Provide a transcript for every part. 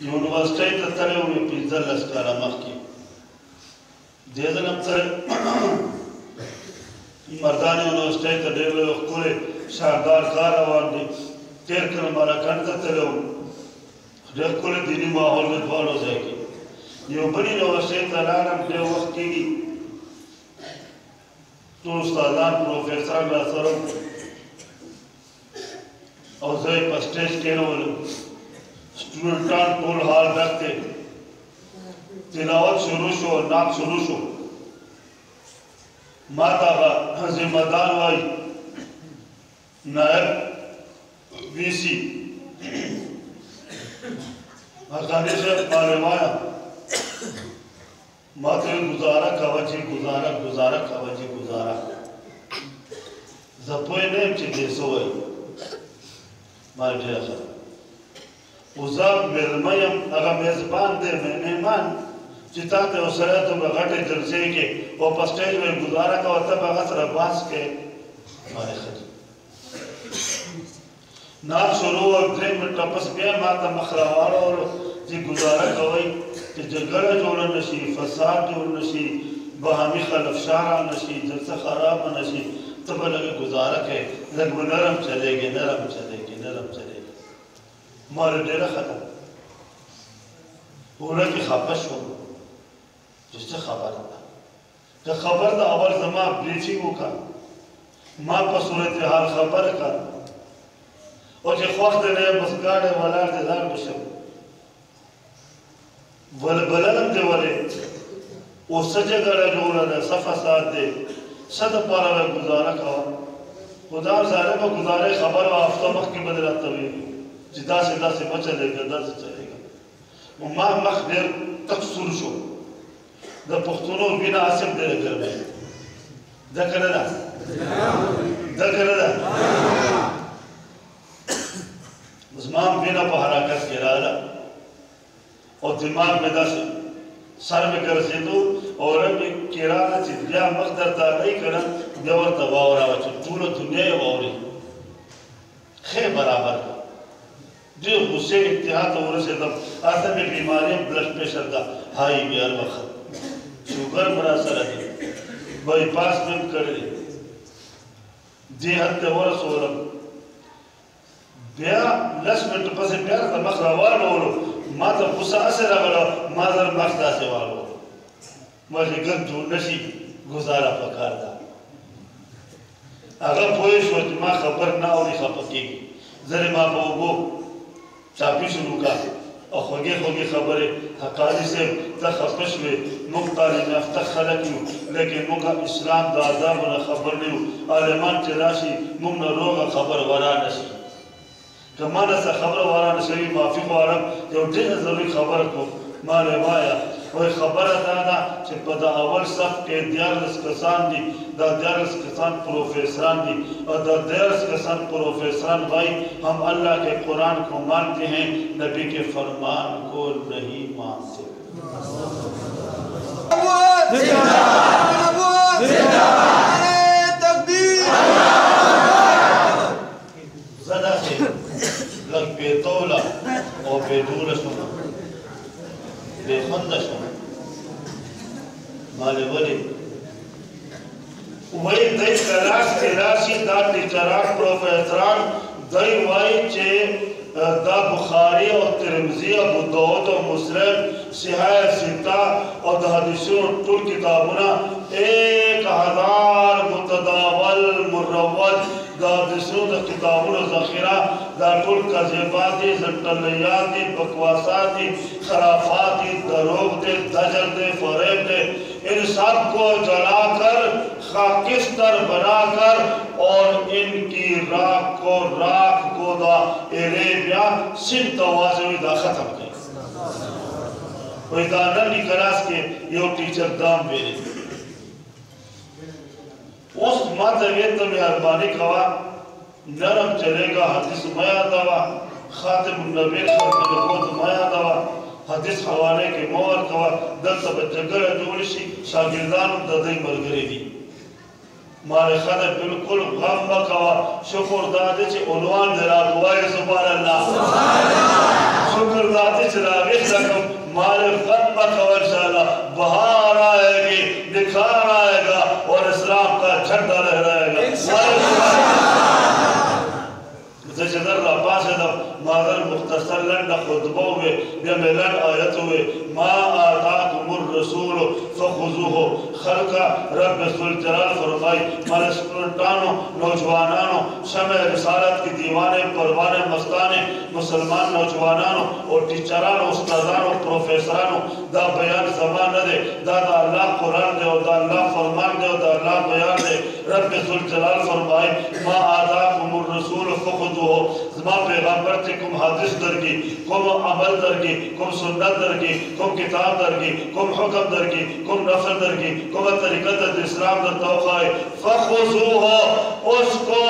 University ته تللی وم 15 کاله مخکې دې ځل هم مردان یونیورسټۍ ته ډېر لوی ښکلی شاندار کار روان دی تېر کال مراکند ته تللی وم ډېر ښکلی دیني ماحول دی دواړو ځای کې یو بل یونیورسټۍ ته لاړم ډېر وخت کېږي ټول استادان پروفیسران راسره او زه یې په سټیج کېنولم स्टूडेंटान टोल हाल रखते तिलावत शुरू शो नाक शुरू शो माता का जिम्मेदार वाई नायब वीसी हकानी से मालूमाया मात्र गुजारा कवची गुजारा गुजारा कवची गुजारा जपोए ने चिते सोए मालूमाया وزاب ملمیم اگا میزبان دے مہمان چیتا تے اسرے تم غٹے جلسے کے او پا سٹیج میں گزارا کا وطب اغسر باس کے مارے خجی نام شروع اور درین میں ٹپس بیا ماتا مخراوارا اور جی گزارا کوئی کہ جگڑ جوڑا نشی فساد جوڑ نشی بہامی خلف شارع نشی جلسہ خراب نشی تب لگے گزارا کے لگ نرم چلے گے نرم چلے گے نرم چلے گے مارے ڈیرہ ختم ہونا کی خبر شو جس سے خبر دا جب خبر دا اول زمان بریچنگو کا ماں پا صورتحال خبر کا اور جی خوخت دے بس گاڑے والار دے دار بشم بلنم دے والے او سجے گاڑے جوڑا دے صفحہ ساتھ دے صد پارا میں گزارا کھوا خدا زارے میں گزارے خبر و آفتہ مخ کی بدلات طویل جدا سے بچلے گا دا سے چلے گا و ما مخ دیر تکسور شو دا پختونو بینا عصب دیر کر میں دا کرنا زمان بینا پا حراکت کی رالا اور دماغ میں دا سے سر میں کر سے دو اور ربی کرانا چی دیا مقدر تا نہیں کرنا دیور تباورا وچو طول دنیا باوری خیر برابر کا جو غصے اتحاد اور سے تب آتا میں بیماریاں بلڈ پریشر دا ہائی بھی ہر وقت شوگر مراسل ہے بائی پاس میں کر دی دی حد ورس ورم بیا لس منٹ پسے پیار تا مخ روان ہو ما تا غصہ اثر اگلا ما در مخدا سے والو مجھے گن جو نشی گزارا پکار دا اگر پوئیش وقت ما خبر نہ ہوئی خپکی گی ذرے ما پاوگو چاپی شروع کا اور خوگے خبریں حقاری سے تخفش میں مقتالی نفتہ خلقیو لیکن مگا اسلام دا عذاب نہ خبر لیو عالمان چلاشی مگنا روغا خبر ورا نشی کمانا سا خبر ورا نشی معافی خوارم یو دین ضروری خبر کو مالے مایا وہی خبر دانا چھے پدا اول صف کے دیارلس کسان دی دا دیارلس کسان پروفیسران دی اور دا دیارلس کسان پروفیسران بھائی ہم اللہ کے قرآن کو مانتے ہیں نبی کے فرمان کو نہیں مانتے زدہ سے لگ بیتولا اور بیدول سنا بے خندش مالے ولی وہی دائی کلاس تلاسی دا ٹیچران پروفیسران دائی وائی چے دا بخاری اور ترمزی ابو داود اور مسلم صحیح ستہ اور دا حدیثون طول کتابونا 1000 متداول مروج دا حدیثون دا کتابون ذخیرہ دا طول قذیباتی زنٹلیاتی بکواساتی خرافاتی دروغ دے دجل دے فریب دے ان سب کو جلا کر خاکستر بنا کر اور ان کی راک کو دا عربیہ سن توازوی دا ختم کر وہی دا نمی کلاس کے یو ٹیچر دام بیرے اس مادویت تو مہربانی کوا نرم چلے گا حدیث میا دوا خاتم النبی خاتم الخوت میا دوا حدیث حوالے کے مور کوا دل سب جگر جوڑشی شاگردان دادئی مرگری دی مارے خدا بالکل غم بکوا شکر دادے چھے عنوان دلا دعائے سبحان اللہ शुक्र दाते चरागे रकम मारे गम बकवरशाला बहार आएगी, निखार आएगा और इस्लाम का झंडा लहराएगा। जैसे पास मादर मुख्तसर लंड खुतबों में या मिलन आयत हुए मा आताकुमुर रसूल फखुजुहु खलका रब सुल जलाल फरमाई मारे सुल्तानों नौजवानों शमे रिसालत की दीवाने परवाने मस्ताने मुसलमान नौजवानों और टीचरानों उस्तादानों प्रोफेसरानों दा बयान ज़बान दे दा अल्लाह कुरान दे दा अल्लाह फरमान दे दा अल्लाह बयान दे रब सुल जलाल फरमाई मा आताकुमुर रसूल फखुजुहु ज़मा पैगंबर से कुम हदीस दरगी कुम अमल दरगी कुम सुन्नत दरगी कुम किताब दरगी कुम हुक्म दरगी कुम नफल दरगी कुम तरीक़त इस्लाम दर तौक़ाए फखुज़ूहु उसको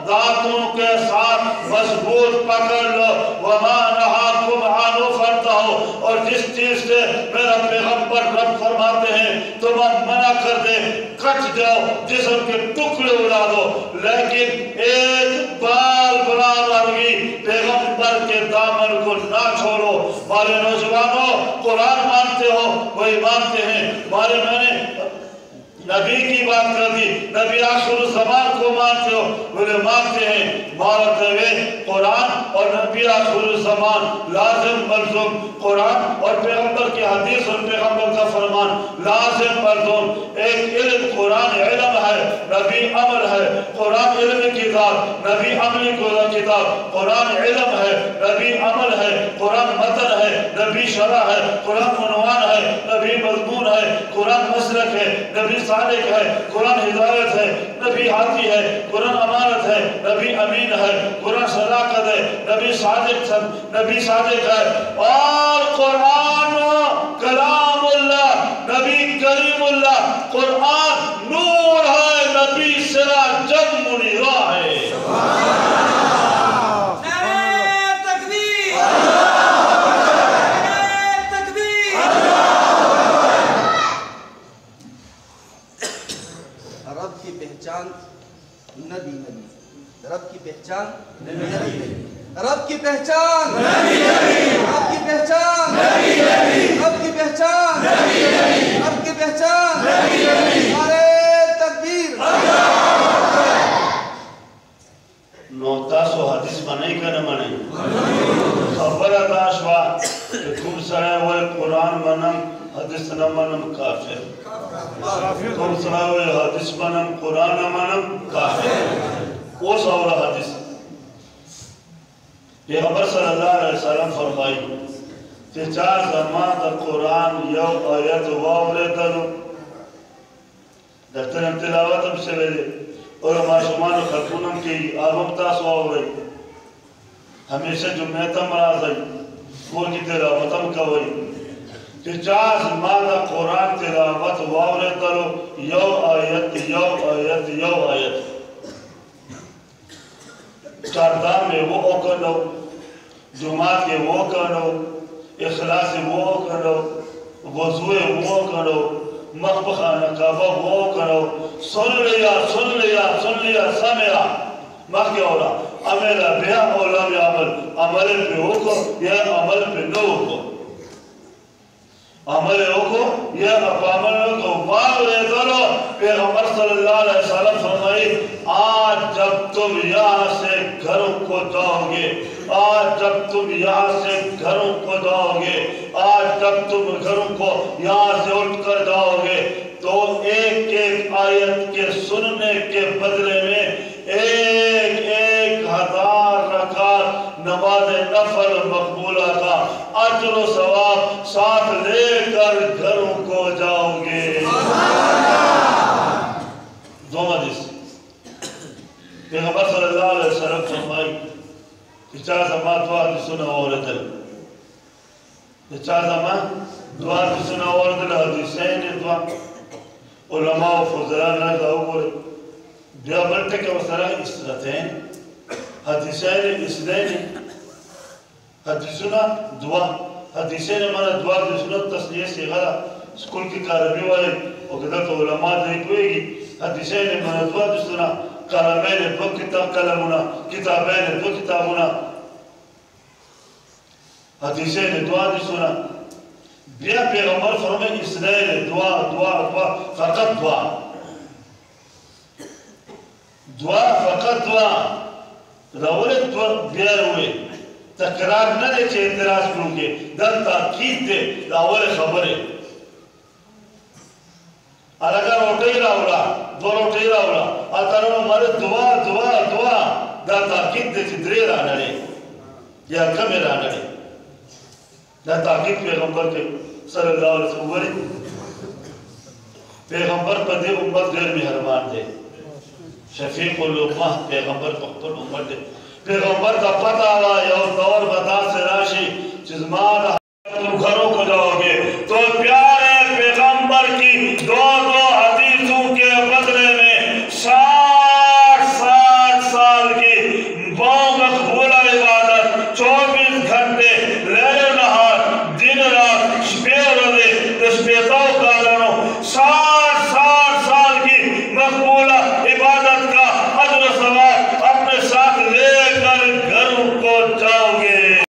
दांतों के साथ मजबूत पकड़ लो वमा नहाकुम अन्हु फंतहु और जिस चीज से मेरा पैगंबर रब फरमाते हैं तुम मना कर दे कट जाओ जिस्म के टुकड़े उड़ा दो लेकिन एक बाल बराबरी पैगंबर के दामन को ना छोड़ो। मारे नौजवानों कुरान मानते हो वही मानते हैं मारे मैंने नबी की बात कर दी नबी आखिर ज़मान को मानते हो बोले मानते हैं मारते हुए कुरान और नबी आखिर ज़मान लाजिम मलज़ूम कुरान और पैगंबर की हदीस और पैगंबर का फरमान लाजिम मलज़ूम एक इल्म कुरान इल्म है नबी अमल है कुरान इल्म किताब नबी अमली किताब कुरान इल्म है नबी अमल है कुरान मतन है नबी शरह है कुरान उन्वान है नबी मज़मून है कुरान मसलक है नबी सादिक है कुरान हिदायत है नबी हादी है कुरान अमानत है नबी अमीन है कुरान सदाकत है नबी सादिक है और कुरान कलामुल्लाह नबी करीमुल्लाह कुरान नूर है नबी सिराजम मुनीरा है। नबी नबी रब की पहचान नबी नबी रब की पहचान नबी नबी रब की पहचान नबी नबी रब की पहचान नबी नबी रब की पहचान नबी नबी नारे तकबीर नौतासो हदीस बनाई कर मने खबर दाशवा तुम सरे वो कुरान मनम हदीस न मनम काफिर तुम सरे हदीस मनम कुरान न मनम काफिर वो सौरा हदीस पैगंबर सल्लल्लाहु अलैहि वसल्लम फरमाई कि चार ज़मान द कुरान यौ आयत वावले तनु दफ्तर तिलावत हम से वेले और माशुमान खतूनम की आबम तास वावले हमेशा जुम्मे तम राज़ई वो की तिलावतम कवई कि चार ज़मान द कुरान तिलावत वावले तनु यौ आयत यौ आयत यौ आयत चारदाम में वो करो जुमात के वो करो इखलास वो करो वज़ुए वो करो मखबखाना काबा वो करो सुन लिया समेरा मख के औला अमेला बिहा औला में अमल पे हो को या अमल पे न हो को अमल हो को या अमल को वाव ले दो पैगंबर सल्लल्लाहु अलैहि वसल्लम फरमाए आज जब तुम यहाँ से घरों को जाओगे आज जब तुम यहाँ से घरों को जाओगे आज जब तुम घरों को यहाँ से उठकर जाओगे तो एक एक आयत के सुनने के बदले में एक हजार रकात नमाज नफल मकबूला का अजर सवाब साथ लेकर घरों को जाओगे। दो हदीस पैगंबर सल्लल्लाहु अलैहि वसल्लम फरमाई कि चार ज़मान दुआ सुना और दिल ये चार ज़मान दुआ सुना और दिल हदीसें दुआ उलमा व फुज़ला ने दाऊर बिया बंटे के वसरा इस्लातें हदीसें इस्लातें हदीसुना दुआ हदीसें माना दुआ सुना तस्नीय से गला स्कूल की कारबी वाले और किधर तो उलमा नहीं कोई हदीसें माना दुआ सुना कलमें दो किताब कलमुना किताबें दो किताबुना हदीसे ने दुआ दी सुना बिया पैगंबर फरमाए इसराइल दुआ दुआ दुआ फकत दुआ दुआ फकत दुआ रवले दुआ बिया हुए तकरार न दे चे एतराज करूंगे दल ताकीद दे दावल खबरे अलगा रोटे रावला दो रोटे रावला अतरनो मरे दुआ दुआ दुआ दा ताकीद दे चिद्रे रानड़े या कमे रानड़े दा ताकीद पैगंबर के सल्लल्लाहु अलैहि वसल्लम पैगंबर पर दे उम्मत गैर मेहरबान दे शफीकुल उम्मह पैगंबर पक्तुल उम्मत दे पैगंबर का पता आवा या दौर बता से राशि जिसमान तुम घरों को जाओगे तो प्यार